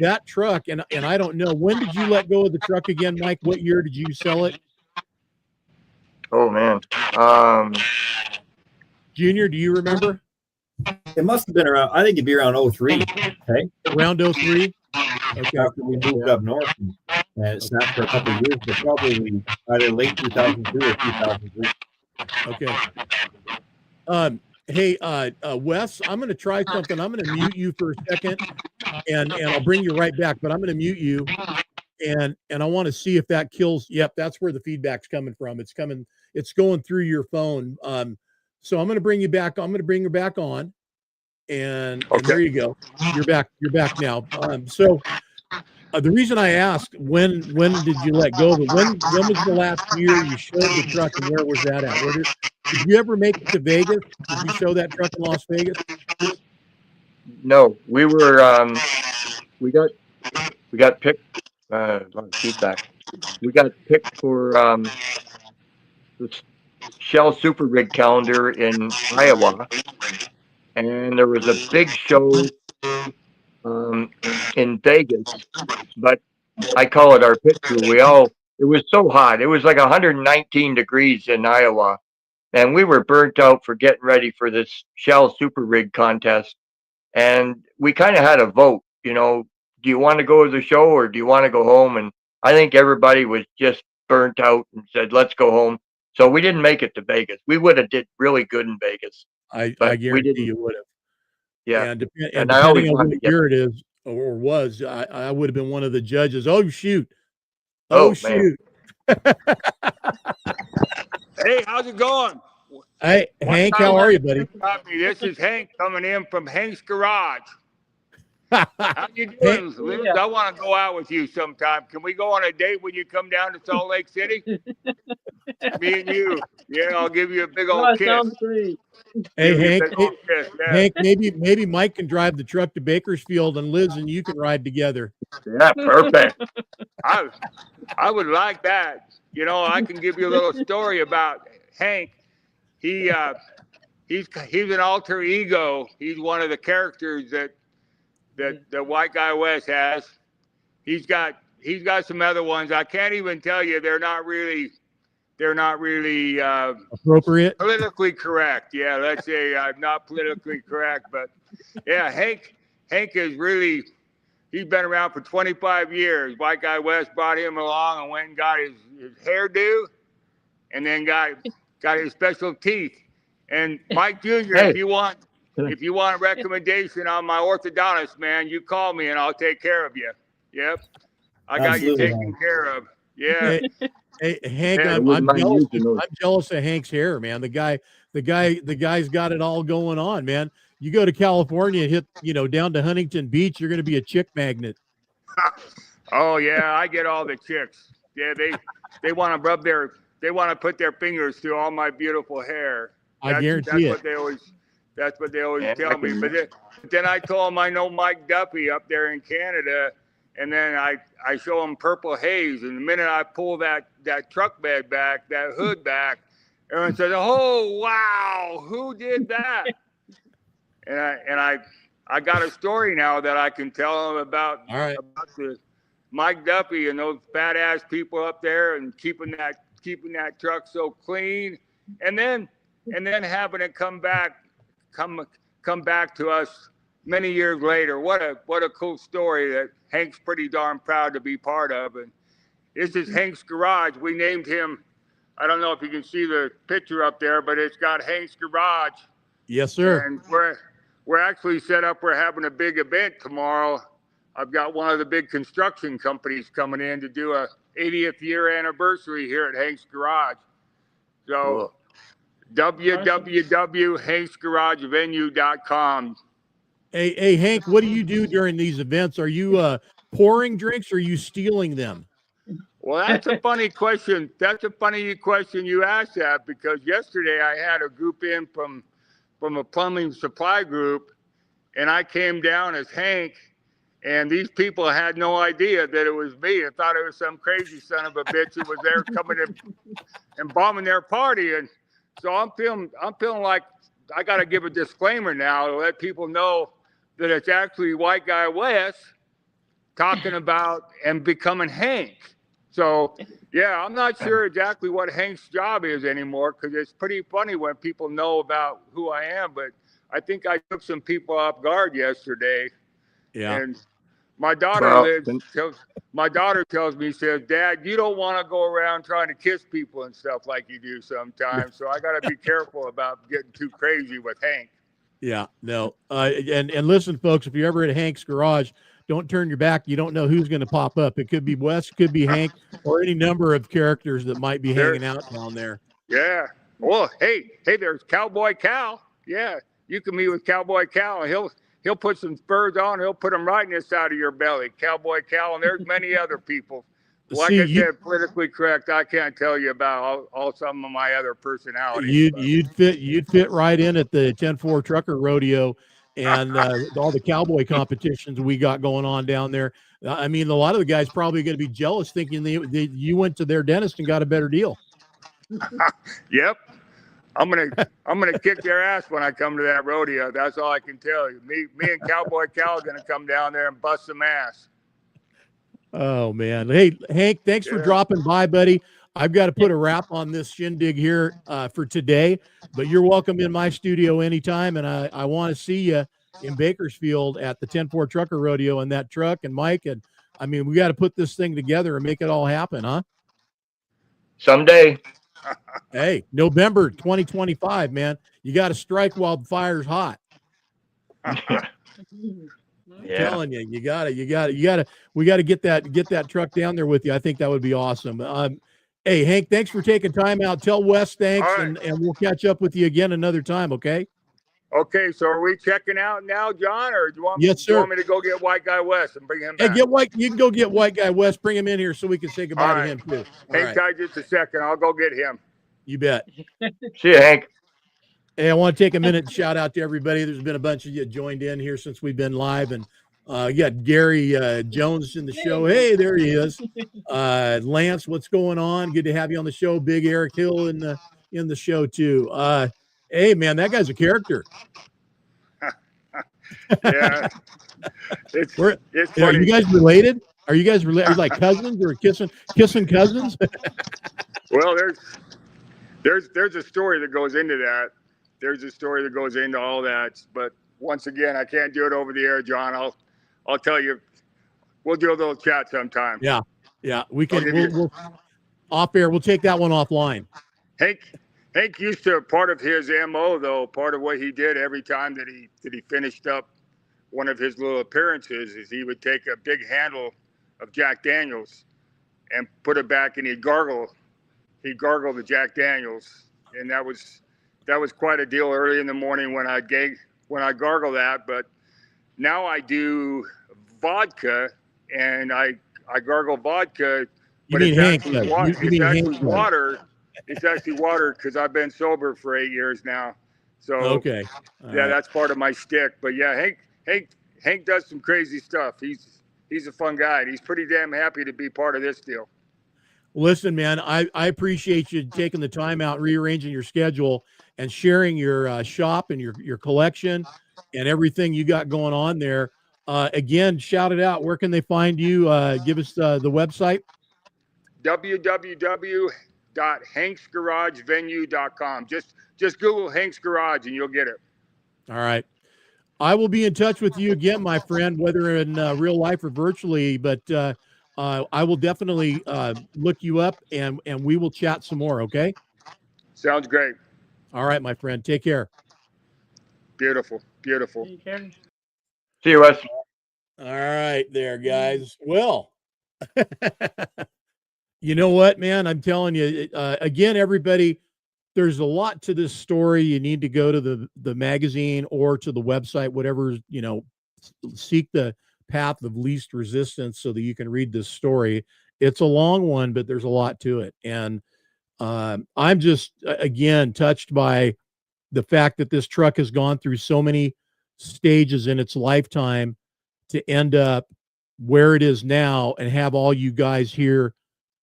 that truck, and I don't know, when did you let go of the truck again, Mike? What year did you sell it? Oh man. Junior, do you remember? It must have been around, I think it'd be around 03. Okay. Around 03? Okay. After we moved up north and it sat for a couple of years, but probably either late 2002 or 2003. Okay. Hey, Wes, I'm going to try something. I'm going to mute you for a second, and I'll bring you right back. But I'm going to mute you, and I want to see if that kills. Yep, that's where the feedback's coming from. It's going through your phone. So I'm going to bring you back. I'm going to bring her back on, and there you go. You're back. You're back now. So the reason I asked when did you let go, but when was the last year you showed the truck, and where was that at? Did you ever make it to Vegas? Did you show that truck in Las Vegas? No, we were. We got picked. Feedback. We got picked for the Shell Super Rig calendar in Iowa, and there was a big show in Vegas. But I call it our pit crew. It was so hot. It was like 119 degrees in Iowa. And we were burnt out for getting ready for this Shell Super Rig contest. And we kind of had a vote, do you want to go to the show or do you want to go home? And I think everybody was just burnt out and said, let's go home. So we didn't make it to Vegas. We would have did really good in Vegas. I guarantee you would have. Yeah. And I depending always on wanted what to get year it is or was, I would have been one of the judges. Oh, shoot. Oh, shoot. Hey, how's it going? Hey, Hank, how are you, buddy? This is Hank coming in from Hank's Garage. How you doing, Liz? Yeah. I want to go out with you sometime. Can we go on a date when you come down to Salt Lake City? Me and you. Yeah, I'll give you a big old Oh, kiss. sounds great. Hey, Give you a Hank, big old kiss, yeah. Hank, maybe Mike can drive the truck to Bakersfield, and Liz and you can ride together. Yeah, perfect. I would like that. You know, I can give you a little story about Hank. He's an alter ego. He's one of the characters that the white guy Wes has. He's got some other ones. I can't even tell you. They're not really Appropriate. politically correct. Yeah, let's say I'm not politically correct, but yeah, Hank is really. He's been around for 25 years. White guy Wes brought him along and went and got his hairdo, and then got his special teeth. And Mike Jr., Hey. if you want a recommendation on my orthodontist, man, you call me and I'll take care of you. Yep, I got you Absolutely, taken man. care of. Yeah. Hey, Hank, Yeah, I I'm jealous of Hank's hair, man. The guy's got it all going on, man. You go to California and hit, down to Huntington Beach, you're going to be a chick magnet. Oh yeah, I get all the chicks. Yeah, they want to put their fingers through all my beautiful hair. I guarantee that's it. That's what they always Yeah, tell me. But then I told them I know Mike Duffy up there in Canada, and then I show them Purple Haze, and the minute I pull that truck bed back, that hood back, everyone says, "Oh wow, who did that?" and I got a story now that I can tell them about. All right. About the Mike Duffy and those badass people up there, and keeping that truck so clean, and then having it come back to us many years later. What a cool story that Hank's pretty darn proud to be part of. And this is Hank's Garage. We named him. I don't know if you can see the picture up there, but it's got Hank's Garage. Yes, sir. And we're actually set up. We're having a big event tomorrow. I've got one of the big construction companies coming in to do a 80th year anniversary here at Hank's Garage. So Cool. www.hanksgaragevenue.com. Hey, Hank, what do you do during these events? Are you pouring drinks or are you stealing them? Well, that's a funny question. That's a funny question you asked that, because yesterday I had a group in from a plumbing supply group, and I came down as Hank, and these people had no idea that it was me and thought it was some crazy son of a bitch who was there coming in and bombing their party. And so I'm feeling like I got to give a disclaimer now to let people know that it's actually white guy Wes talking about and becoming Hank. So, yeah, I'm not sure exactly what Hank's job is anymore, because it's pretty funny when people know about who I am. But I think I took some people off guard yesterday. Yeah. And my daughter tells me, says, "Dad, you don't want to go around trying to kiss people and stuff like you do sometimes. So I got to be careful about getting too crazy with Hank." Yeah, no. And listen, folks, if you're ever at Hank's Garage, don't turn your back. You don't know who's going to pop up. It could be Wes, could be Hank, or any number of characters that might be hanging out down there. Yeah. Well, hey, there's Cowboy Cal. Yeah, you can meet with Cowboy Cal, and he'll put some spurs on. He'll put them right in the side of your belly. Cowboy Cal, and there's many other people. Like I said, politically correct. I can't tell you about all some of my other personalities. You'd fit right in at the 10-4 Trucker Rodeo and all the cowboy competitions we got going on down there. I mean, a lot of the guys probably going to be jealous, thinking you went to their dentist and got a better deal. Yep. I'm gonna kick their ass when I come to that rodeo. That's all I can tell you. Me and Cowboy Cal are gonna come down there and bust some ass. Oh man. Hey, Hank, thanks for dropping by, buddy. I've got to put a wrap on this shindig here for today, but you're welcome in my studio anytime. And I want to see you in Bakersfield at the 10-4 Trucker Rodeo in that truck. And Mike, and I mean, we got to put this thing together and make it all happen, huh? Someday. Hey, November 2025, man. You got to strike while the fire's hot. Yeah. Telling you, we got to get that truck down there with you. I think that would be awesome. Hey, Hank, thanks for taking time out. Tell Wes thanks, All right. and we'll catch up with you again another time, okay? Okay, so are we checking out now, John, or do you want, Yes, do you sir. want me to go get White Guy West and bring him Hey, back? you can go get White Guy West, bring him in here so we can say All goodbye to right. him too. All Hang right. tight just a second. I'll go get him. You bet. See you, Hank. Hey, I want to take a minute and shout out to everybody. There's been a bunch of you joined in here since we've been live, and you got Gary Jones in the show. Hey, there he is. Lance, what's going on? Good to have you on the show. Big Eric Hill in the show too. Hey, man, that guy's a character. Yeah. It's Are funny. you guys related? Are you guys related? Are you like cousins or kissing cousins? Well, there's a story that goes into that. There's a story that goes into all that. But once again, I can't do it over the air, John. I'll tell you. We'll do a little chat sometime. Yeah. We I'll can. give you- We'll off air. We'll take that one offline. Hank used to, part of his MO though, part of what he did every time that he finished up one of his little appearances is he would take a big handle of Jack Daniels and put it back, and he'd gargle the Jack Daniels, and that was quite a deal early in the morning when I gargle that. But now I do vodka, and I gargle vodka, You but mean it's Hank? actually water. It's actually water because I've been sober for 8 years now. So Okay. All yeah, right. that's part of my shtick. But yeah, Hank does some crazy stuff. He's a fun guy, and he's pretty damn happy to be part of this deal. Listen, man, I appreciate you taking the time out, rearranging your schedule, and sharing your shop and your collection and everything you got going on there. Again, shout it out. Where can they find you? Give us the website. www.hanksgaragevenue.com. Just Google Hank's Garage and you'll get it. All right. I will be in touch with you again, my friend, whether in real life or virtually, but I will definitely look you up and we will chat some more. Okay. Sounds great. All right, my friend. Take care. Beautiful. You can. See you, Wes. All right, there, guys. Well, you know what, man? I'm telling you, again, everybody, there's a lot to this story. You need to go to the magazine or to the website, whatever, seek the path of least resistance so that you can read this story. It's a long one, but there's a lot to it. And I'm just, again, touched by the fact that this truck has gone through so many stages in its lifetime to end up where it is now and have all you guys here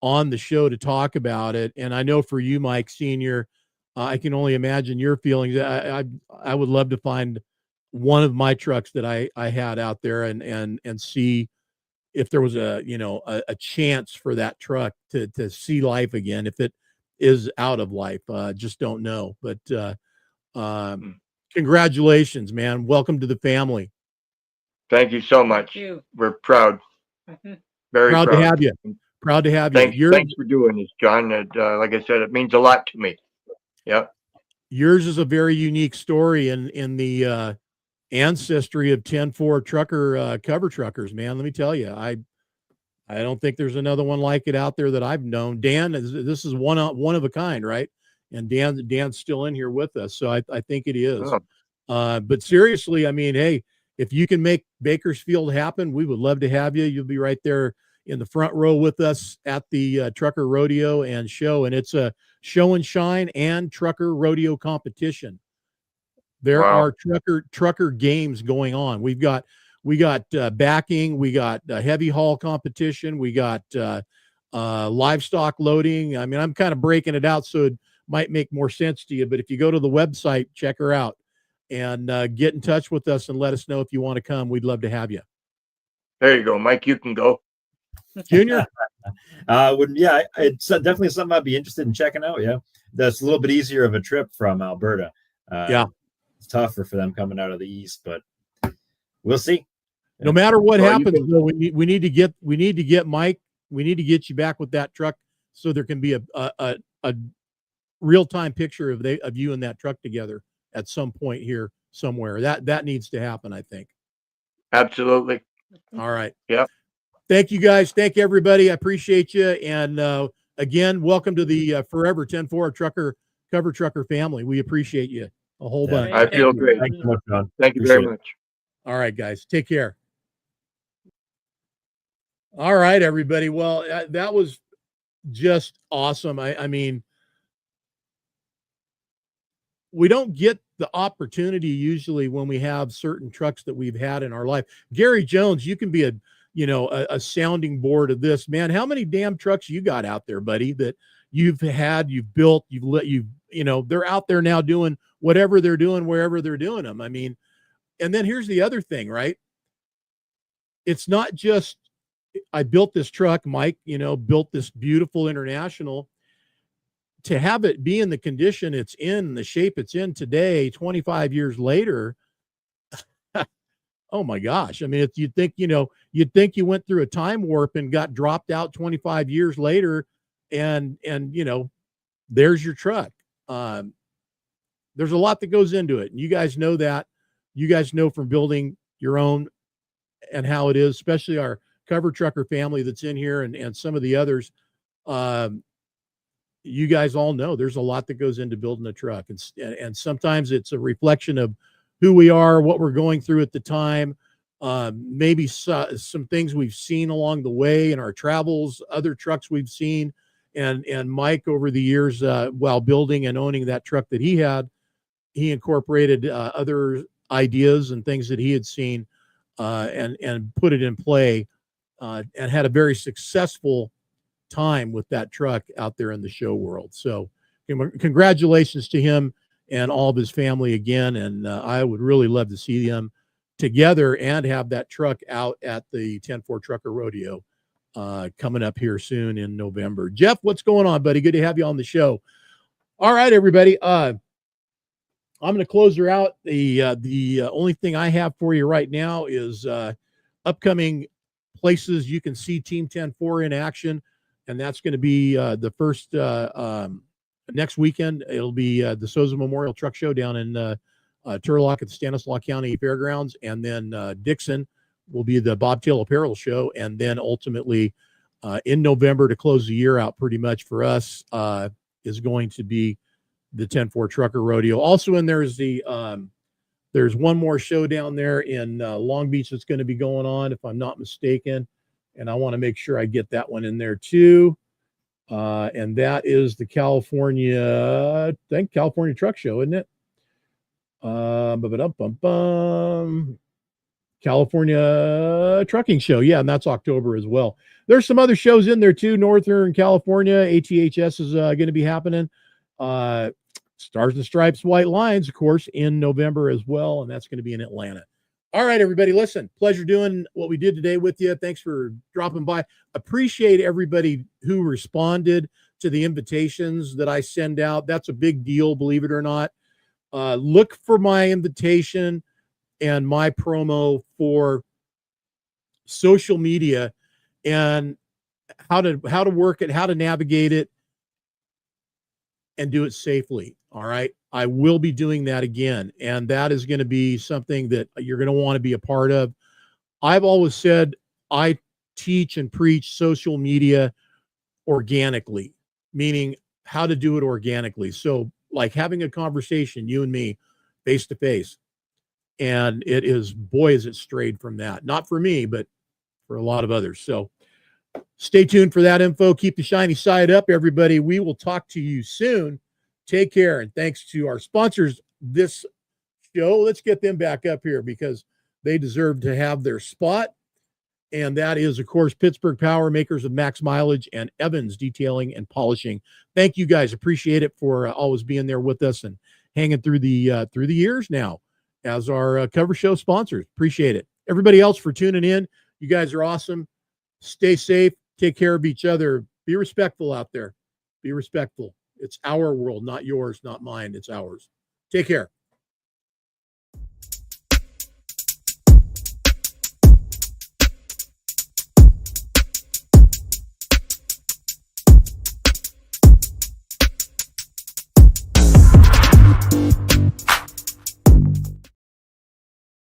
on the show to talk about it. And I know for you, Mike Sr., I can only imagine your feelings. I would love to find one of my trucks that I had out there and see if there was a chance for that truck to see life again, if it is out of life. Just don't know. But congratulations, man. Welcome to the family. Thank you so much. Thank you. We're proud. Mhm. Very Proud proud. to have you. Proud to have you. Thanks for doing this, John. Like I said, it means a lot to me. Yeah. Yours is a very unique story in the ancestry of 10-4 trucker cover truckers, man. Let me tell you, I don't think there's another one like it out there that I've known. This is one of a kind, right? And Dan's still in here with us, so I think it is. Oh. But seriously, I mean, hey, if you can make Bakersfield happen, we would love to have you. You'll be right there in the front row with us at the trucker rodeo and show, and it's a show and shine and trucker rodeo competition. There Wow. are trucker games going on. We got backing, we got heavy haul competition, we got livestock loading. I mean, I'm kind of breaking it out so it might make more sense to you, but if you go to the website, check her out and get in touch with us and let us know if you want to come. We'd love to have you. There you go, Mike. You can go. Junior? It's definitely something I'd be interested in checking out. Yeah, that's a little bit easier of a trip from Alberta. Yeah, it's tougher for them coming out of the east, but we'll see. No matter what Well, happens, though, we need to get Mike. We need to get you back with that truck so there can be a real time picture of you and that truck together at some point here somewhere. That needs to happen, I think. Absolutely. All right. Yeah. Thank you guys. Thank everybody. I appreciate you. And again, welcome to the Forever 10-4 Cover Trucker family. We appreciate you a whole bunch. I feel great. Thanks so much, John. Thank you Appreciate very it. much. All right, guys, take care. All right, everybody. Well, that was just awesome. I mean, we don't get the opportunity usually when we have certain trucks that we've had in our life. Gary Jones, you can be a sounding board of this, man. How many damn trucks you got out there, buddy, that you've had, you've built, they're out there now doing whatever they're doing, wherever they're doing them. I mean, and then here's the other thing, right? It's not just, I built this truck, Mike, built this beautiful International. To have it be in the condition it's in, the shape it's in today, 25 years later, oh my gosh. I mean, you'd think you went through a time warp and got dropped out 25 years later and there's your truck. There's a lot that goes into it. And you guys know that. You guys know from building your own and how it is, especially our Cover Trucker family that's in here and some of the others. You guys all know there's a lot that goes into building a truck. And sometimes it's a reflection of who we are, what we're going through at the time, maybe some things we've seen along the way in our travels, other trucks we've seen. And Mike, over the years, while building and owning that truck that he had, he incorporated other ideas and things that he had seen and put it in play and had a very successful time with that truck out there in the show world. So congratulations to him and all of his family again. And I would really love to see them together and have that truck out at the 10-4 Trucker Rodeo coming up here soon in November. Jeff, what's going on, buddy? Good to have you on the show. All right, everybody. I'm going to close her out. The only thing I have for you right now is upcoming places you can see Team 10-4 in action. And that's going to be the first next weekend. It'll be the Souza Memorial Truck Show down in Turlock at the Stanislaus County Fairgrounds. And then Dixon will be the Bobtail Apparel Show. And then ultimately in November, to close the year out pretty much for us, is going to be the 10-4 Trucker Rodeo. Also in there is there's one more show down there in Long Beach that's going to be going on, if I'm not mistaken. And I want to make sure I get that one in there too. And that is the California Truck Show, isn't it? California Trucking Show. Yeah, and that's October as well. There's some other shows in there too. Northern California, ATHS is going to be happening. Stars and Stripes, White Lions, of course, in November as well. And that's going to be in Atlanta. All right, everybody, listen, pleasure doing what we did today with you. Thanks for dropping by. Appreciate everybody who responded to the invitations that I send out. That's a big deal, believe it or not. Look for my invitation and my promo for social media and how to work it, how to navigate it, and do it safely. All right. I will be doing that again. And that is going to be something that you're going to want to be a part of. I've always said I teach and preach social media organically, meaning how to do it organically. So like having a conversation, you and me, face to face. And it is, boy, is it strayed from that. Not for me, but for a lot of others. So stay tuned for that info. Keep the shiny side up, everybody. We will talk to you soon. Take care. And thanks to our sponsors this show. Let's get them back up here because they deserve to have their spot. And that is, of course, Pittsburgh Power, makers of Max Mileage, and Evans Detailing and Polishing. Thank you guys. Appreciate it for always being there with us and hanging through the years now as our cover show sponsors. Appreciate it. Everybody else for tuning in. You guys are awesome. Stay safe. Take care of each other. Be respectful out there. Be respectful. It's our world, not yours, not mine. It's ours. Take care.